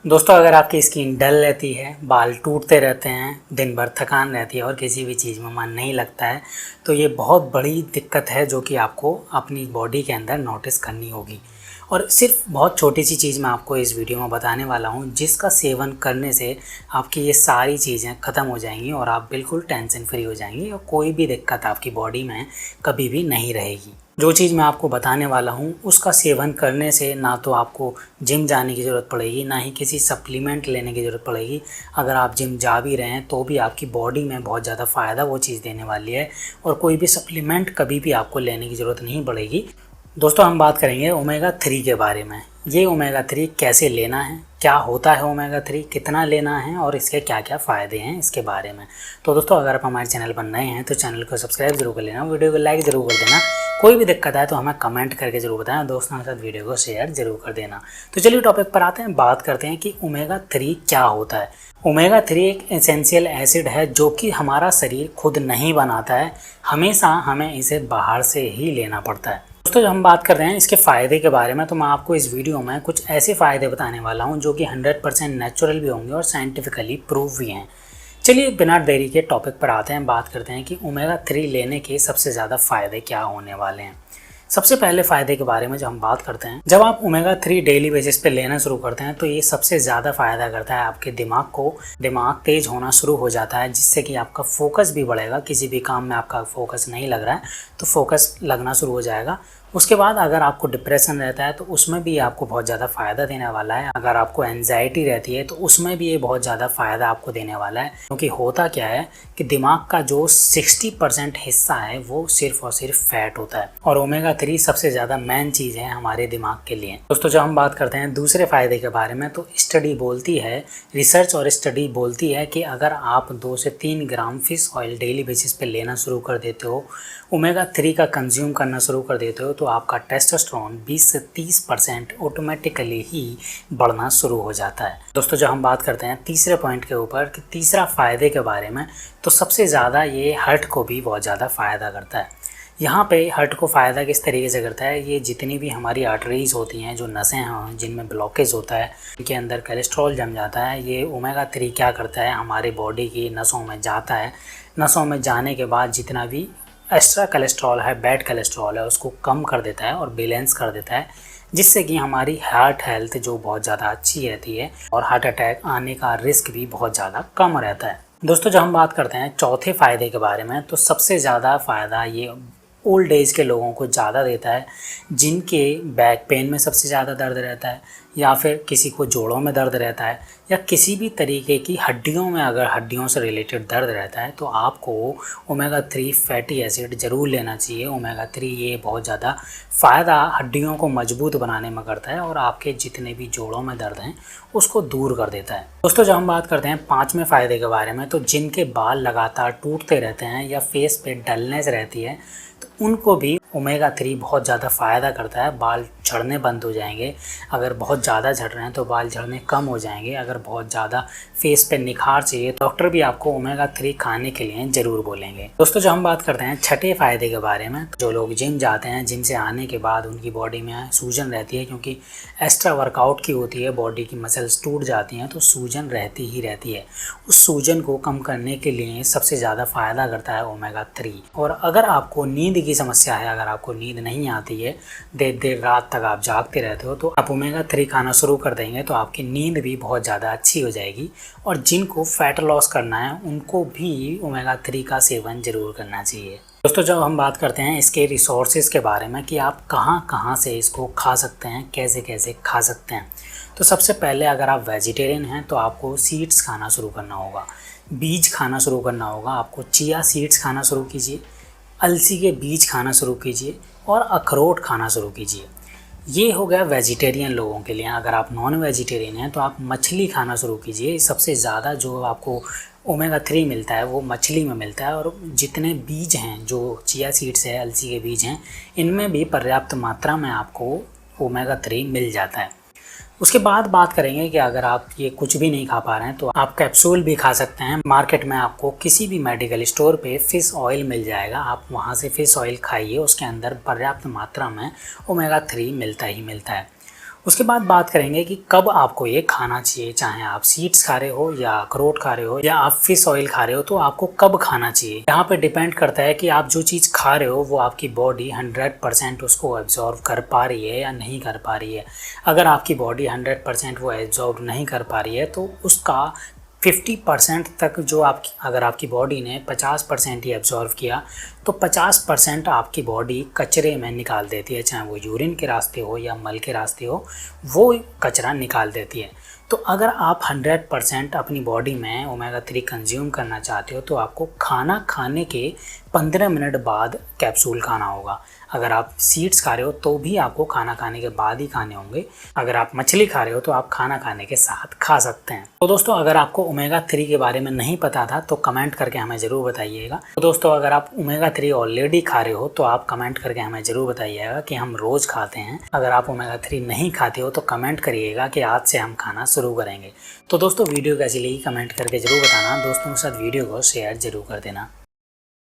दोस्तों, अगर आपकी स्किन डल रहती है, बाल टूटते रहते हैं, दिन भर थकान रहती है और किसी भी चीज़ में मन नहीं लगता है, तो ये बहुत बड़ी दिक्कत है जो कि आपको अपनी बॉडी के अंदर नोटिस करनी होगी। और सिर्फ बहुत छोटी सी चीज़ मैं आपको इस वीडियो में बताने वाला हूँ, जिसका सेवन करने से आपकी ये सारी चीज़ें ख़त्म हो जाएंगी और आप बिल्कुल टेंशन फ्री हो जाएंगी और कोई भी दिक्कत आपकी बॉडी में कभी भी नहीं रहेगी। जो चीज़ मैं आपको बताने वाला हूँ उसका सेवन करने से ना तो आपको जिम जाने की ज़रूरत पड़ेगी, ना ही किसी सप्लीमेंट लेने की ज़रूरत पड़ेगी। अगर आप जिम जा भी रहे हैं तो भी आपकी बॉडी में बहुत ज़्यादा फ़ायदा वो चीज़ देने वाली है और कोई भी सप्लीमेंट कभी भी आपको लेने की ज़रूरत नहीं पड़ेगी। दोस्तों, हम बात करेंगे ओमेगा 3 के बारे में। ये ओमेगा 3 कैसे लेना है, क्या होता है ओमेगा 3, कितना लेना है और इसके क्या क्या फ़ायदे हैं इसके बारे में। तो दोस्तों, अगर आप हमारे चैनल पर नए हैं तो चैनल को सब्सक्राइब जरूर कर लेना, वीडियो को लाइक ज़रूर कर देना। कोई भी दिक्कत आए तो हमें कमेंट करके ज़रूर बताएं, दोस्तों के साथ वीडियो को शेयर ज़रूर कर देना। तो चलिए टॉपिक पर आते हैं, बात करते हैं कि ओमेगा 3 क्या होता है। ओमेगा 3 एक एसेंशियल एसिड है जो कि हमारा शरीर खुद नहीं बनाता है, हमेशा हमें इसे बाहर से ही लेना पड़ता है। दोस्तों, जब हम बात कर रहे हैं इसके फ़ायदे के बारे में तो मैं आपको इस वीडियो में कुछ ऐसे फ़ायदे बताने वाला हूं जो कि 100% नेचुरल भी होंगे और साइंटिफिकली प्रूव भी हैं। चलिए बिना देरी के टॉपिक पर आते हैं, बात करते हैं कि ओमेगा 3 लेने के सबसे ज़्यादा फ़ायदे क्या होने वाले हैं। सबसे पहले फ़ायदे के बारे में जब हम बात करते हैं, जब आप ओमेगा 3 डेली बेसिस पे लेना शुरू करते हैं तो ये सबसे ज़्यादा फ़ायदा करता है आपके दिमाग तेज़ होना शुरू हो जाता है, जिससे कि आपका फोकस भी बढ़ेगा। किसी भी काम में आपका फोकस नहीं लग रहा है तो फोकस लगना शुरू हो जाएगा। उसके बाद अगर आपको डिप्रेशन रहता है तो उसमें भी आपको बहुत ज़्यादा फ़ायदा देने वाला है। अगर आपको एंजाइटी रहती है तो उसमें भी ये बहुत ज़्यादा फ़ायदा आपको देने वाला है, क्योंकि होता क्या है कि दिमाग का जो 60% हिस्सा है वो सिर्फ और सिर्फ फैट होता है और ओमेगा 3 सबसे ज़्यादा मेन चीज़ है हमारे दिमाग के लिए। दोस्तों, जब हम बात करते हैं दूसरे फ़ायदे के बारे में तो स्टडी बोलती है, रिसर्च और स्टडी बोलती है कि अगर आप 2 से 3 ग्राम फिश ऑयल डेली बेसिस पे लेना शुरू कर देते हो, ओमेगा 3 का कंज्यूम करना शुरू कर देते हो, तो आपका टेस्टोस्टेरोन 20 से 30% ऑटोमेटिकली ही बढ़ना शुरू हो जाता है। दोस्तों, जब हम बात करते हैं तीसरे पॉइंट के ऊपर कि तीसरा फ़ायदे के बारे में, तो सबसे ज़्यादा ये हार्ट को भी बहुत ज़्यादा फ़ायदा करता है। यहाँ पे हार्ट को फ़ायदा किस तरीके से करता है, ये जितनी भी हमारी आर्टरीज़ होती हैं, जो नसें हैं जिनमें ब्लॉकेज होता है, इनके अंदर कोलेस्ट्रॉल जम जाता है, ये ओमेगा 3 क्या करता है, हमारे बॉडी की नसों में जाता है। नसों में जाने के बाद जितना भी एक्स्ट्रा कोलेस्ट्रॉल है, बैड कोलेस्ट्रॉल है, उसको कम कर देता है और बैलेंस कर देता है, जिससे कि हमारी हार्ट हेल्थ जो बहुत ज़्यादा अच्छी रहती है और हार्ट अटैक आने का रिस्क भी बहुत ज़्यादा कम रहता है। दोस्तों, जब हम बात करते हैं चौथे फ़ायदे के बारे में, तो सबसे ज़्यादा फ़ायदा ये ओल्ड एज के लोगों को ज़्यादा देता है, जिनके बैक पेन में सबसे ज़्यादा दर्द रहता है, या फिर किसी को जोड़ों में दर्द रहता है, या किसी भी तरीके की हड्डियों में अगर हड्डियों से रिलेटेड दर्द रहता है तो आपको ओमेगा 3 फैटी एसिड ज़रूर लेना चाहिए। ओमेगा 3 ये बहुत ज़्यादा फ़ायदा हड्डियों को मजबूत बनाने में करता है और आपके जितने भी जोड़ों में दर्द हैं उसको दूर कर देता है। दोस्तों, जब हम बात करते हैं पाँचवें फ़ायदे के बारे में, तो जिनके बाल लगातार टूटते रहते हैं या फेस पे डलनेस रहती है तो उनको भी ओमेगा 3 बहुत ज़्यादा फ़ायदा करता है। बाल झड़ने बंद हो जाएंगे, अगर बहुत ज़्यादा झड़ रहे हैं तो बाल झड़ने कम हो जाएंगे। अगर बहुत ज़्यादा फेस पे निखार चाहिए तो डॉक्टर भी आपको ओमेगा 3 खाने के लिए ज़रूर बोलेंगे। दोस्तों, जब हम बात करते हैं छठे फ़ायदे के बारे में, जो लोग जिम जाते हैं, जिम से आने के बाद उनकी बॉडी में सूजन रहती है, क्योंकि एक्स्ट्रा वर्कआउट की होती है, बॉडी की मसल्स टूट जाती हैं तो सूजन रहती ही रहती है। उस सूजन को कम करने के लिए सबसे ज़्यादा फ़ायदा करता है ओमेगा 3। और अगर आपको नींद की समस्या है, अगर आपको नींद नहीं आती है, देर देर रात तक आप जागते रहते हो, तो आप ओमेगा 3 खाना शुरू कर देंगे तो आपकी नींद भी बहुत ज़्यादा अच्छी हो जाएगी। और जिनको फैट लॉस करना है उनको भी ओमेगा 3 का सेवन ज़रूर करना चाहिए। दोस्तों, जब हम बात करते हैं इसके रिसोर्सेज के बारे में कि आप कहाँ कहाँ से इसको खा सकते हैं, कैसे कैसे खा सकते हैं, तो सबसे पहले अगर आप वेजिटेरियन हैं तो आपको सीड्स खाना शुरू करना होगा, बीज खाना शुरू करना होगा। आपको चिया सीड्स खाना शुरू कीजिए, अलसी के बीज खाना शुरू कीजिए और अखरोट खाना शुरू कीजिए। ये हो गया वेजिटेरियन लोगों के लिए। अगर आप नॉन वेजिटेरियन हैं तो आप मछली खाना शुरू कीजिए। सबसे ज़्यादा जो आपको ओमेगा 3 मिलता है वो मछली में मिलता है, और जितने बीज हैं, जो चिया सीड्स है, अलसी के बीज हैं, इनमें भी पर्याप्त मात्रा में आपको ओमेगा 3 मिल जाता है। उसके बाद बात करेंगे कि अगर आप ये कुछ भी नहीं खा पा रहे हैं तो आप कैप्सूल भी खा सकते हैं। मार्केट में आपको किसी भी मेडिकल स्टोर पे फ़िश ऑयल मिल जाएगा, आप वहाँ से फ़िश ऑयल खाइए, उसके अंदर पर्याप्त मात्रा में ओमेगा 3 मिलता ही मिलता है। उसके बाद बात करेंगे कि कब आपको ये खाना चाहिए, चाहे आप सीड्स खा रहे हो या अखरोट खा रहे हो या आप फिश ऑयल खा रहे हो, तो आपको कब खाना चाहिए। यहाँ पे डिपेंड करता है कि आप जो चीज़ खा रहे हो वो आपकी बॉडी 100% उसको एब्जॉर्व कर पा रही है या नहीं कर पा रही है। अगर आपकी बॉडी 100% वो एब्जॉर्व नहीं कर पा रही है तो उसका 50% तक जो आपकी, अगर आपकी बॉडी ने 50% ही एब्जॉर्व किया तो 50% आपकी बॉडी कचरे में निकाल देती है, चाहे वो यूरिन के रास्ते हो या मल के रास्ते हो, वो कचरा निकाल देती है। तो अगर आप 100% अपनी बॉडी में ओमेगा 3 कंज्यूम करना चाहते हो तो आपको खाना खाने के 15 मिनट बाद कैप्सूल खाना होगा। अगर आप सीड्स खा रहे हो तो भी आपको खाना खाने के बाद ही खाने होंगे। अगर आप मछली खा रहे हो तो आप खाना खाने के साथ खा सकते हैं। तो दोस्तों, अगर आपको ओमेगा 3 के बारे में नहीं पता था तो कमेंट करके हमें ज़रूर बताइएगा। तो दोस्तों, अगर आप ओमेगा 3 ऑलरेडी खा रहे हो तो आप कमेंट करके हमें ज़रूर बताइएगा कि हम रोज़ खाते हैं। अगर आप ओमेगा 3 नहीं खाते हो तो कमेंट करिएगा कि आज से हम खाना शुरू करेंगे। तो दोस्तों, वीडियो कैसी लगी कमेंट करके ज़रूर बताना। दोस्तों के साथ वीडियो को शेयर ज़रूर कर देना।